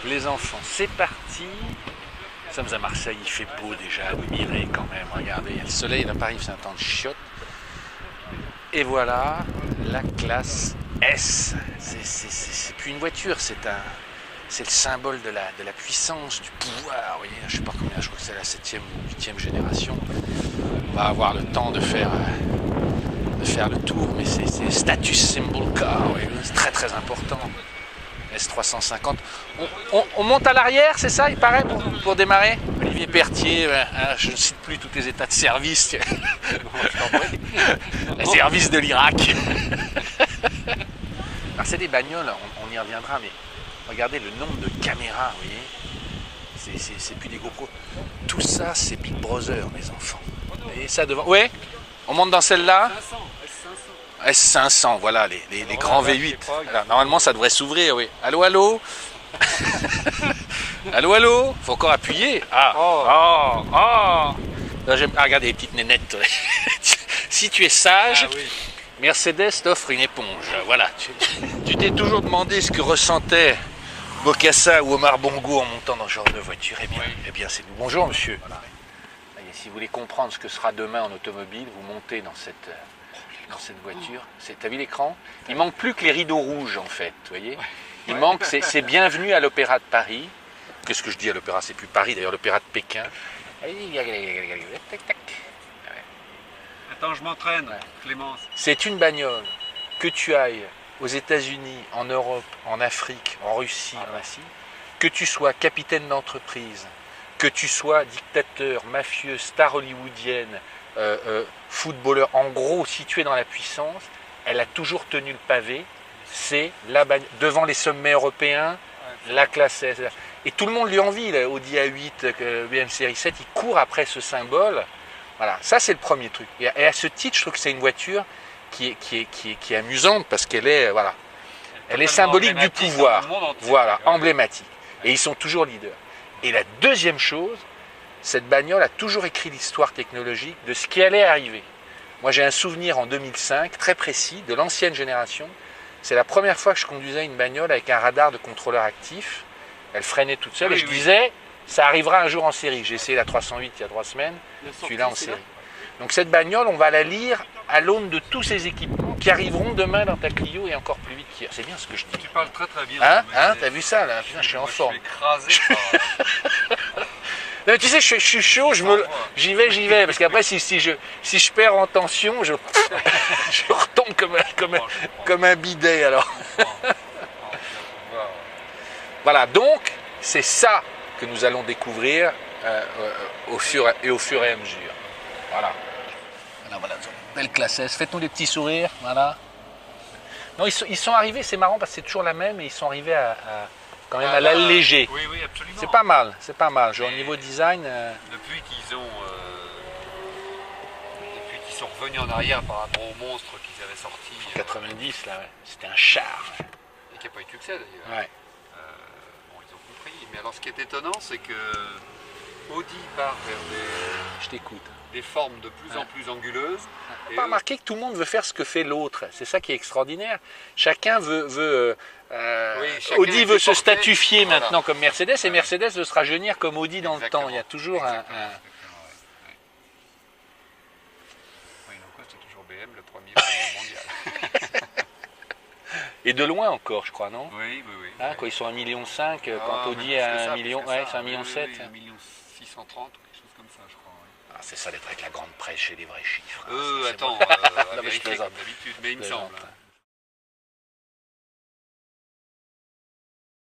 Les enfants, c'est parti. Nous sommes à Marseille, il fait beau déjà, admirez quand même. Regardez, il y a le soleil, là, Paris, c'est un temps de chiotte. Et voilà, la classe S. C'est plus une voiture, c'est le symbole de la puissance, du pouvoir. Vous voyez, je ne sais pas combien, je crois que c'est la 7e ou 8e génération. On va avoir le temps de faire le tour, mais c'est status symbol car, oui, c'est très très important. S350. On monte à l'arrière, c'est ça, il paraît, pour démarrer. Olivier Pertier, hein, je ne cite plus tous les états de service. Les services de l'Irak. Alors c'est des bagnoles, on y reviendra, mais regardez le nombre de caméras, vous voyez. C'est plus des GoPro. Tout ça, c'est Big Brother, mes enfants. Vous voyez ça devant. Ouais, on monte dans celle-là. S500, voilà, les grands V8. Alors, normalement, ça devrait s'ouvrir, oui. Allô, allô. Allô, allô. Faut encore appuyer. Regardez les petites nénettes. Si tu es sage, oui. Mercedes t'offre une éponge. Voilà. Tu t'es toujours demandé ce que ressentait Bokassa ou Omar Bongo en montant dans ce genre de voiture. Eh bien, c'est nous. Bonjour, monsieur. Voilà. Si vous voulez comprendre ce que sera demain en automobile, vous montez dans cette voiture. T'as vu l'écran? Il manque plus que les rideaux rouges, en fait. Vous voyez? Il manque, c'est bienvenue à l'Opéra de Paris. Qu'est-ce que je dis à l'Opéra? C'est plus Paris, d'ailleurs, l'Opéra de Pékin. Attends, je m'entraîne, Clémence. C'est une bagnole. Que tu ailles aux États-Unis, en Europe, en Afrique, en Russie, en Asie, que tu sois capitaine d'entreprise, que tu sois dictateur, mafieux, star hollywoodienne, footballeur, en gros, situé dans la puissance, elle a toujours tenu le pavé. C'est la bagnole. Devant les sommets européens, la classe S. Et tout le monde lui envie, là, Audi A8, BMW Série 7, il court après ce symbole. Voilà, ça c'est le premier truc. Et à ce titre, je trouve que c'est une voiture qui est amusante parce qu'elle est, voilà, elle est symbolique du pouvoir. Voilà, emblématique. Et ils sont toujours leaders. Et la deuxième chose, cette bagnole a toujours écrit l'histoire technologique de ce qui allait arriver. Moi, j'ai un souvenir en 2005, très précis, de l'ancienne génération. C'est la première fois que je conduisais une bagnole avec un radar de contrôleur actif. Elle freinait toute seule et je disais, ça arrivera un jour en série. J'ai essayé la 308 il y a 3 semaines, celui-là en série. Donc cette bagnole, on va la lire à l'aune de tous ces équipements qui arriveront demain dans ta Clio et encore plus vite qu'hier. C'est bien ce que je dis. Tu parles très très bien. Hein, t'as vu ça là? Putain, je suis en forme. Je suis écrasé par... Non, tu sais, je suis chaud, j'y vais, parce qu'après, si je perds en tension, je retombe comme un bidet, alors. Voilà, donc, c'est ça que nous allons découvrir au fur et à mesure. Voilà. Voilà, belle classe S. Faites-nous des petits sourires, voilà. Non, ils sont arrivés, c'est marrant, parce que c'est toujours la même, et ils sont arrivés quand même à l'alléger. Oui, oui, absolument. C'est pas mal. Genre, au niveau design... Depuis qu'ils sont revenus en arrière par rapport aux monstres qu'ils avaient sortis... En 90, là, ouais. C'était un char. Et qui n'a pas eu de succès, d'ailleurs. Ouais. Bon, ils ont compris. Mais alors, ce qui est étonnant, c'est que Audi part vers des formes de plus en plus anguleuses. On n'a pas remarqué que tout le monde veut faire ce que fait l'autre. C'est ça qui est extraordinaire. Chacun Audi veut se statufier maintenant comme Mercedes et Mercedes veut se rajeunir comme Audi dans le temps. Il y a toujours un... Oui, donc c'est toujours BM, le premier mondial. Et de loin encore, je crois, non? Oui. Hein, quand ils sont à 1,5 million, quand Audi est à 1 million, ouais, c'est 1,7 million. 1,630 million, quelque chose comme ça, je crois. Oui. Ah, c'est ça d'être avec la grande presse chez les vrais chiffres. Attends, non, mais je comme d'habitude, mais il me semble.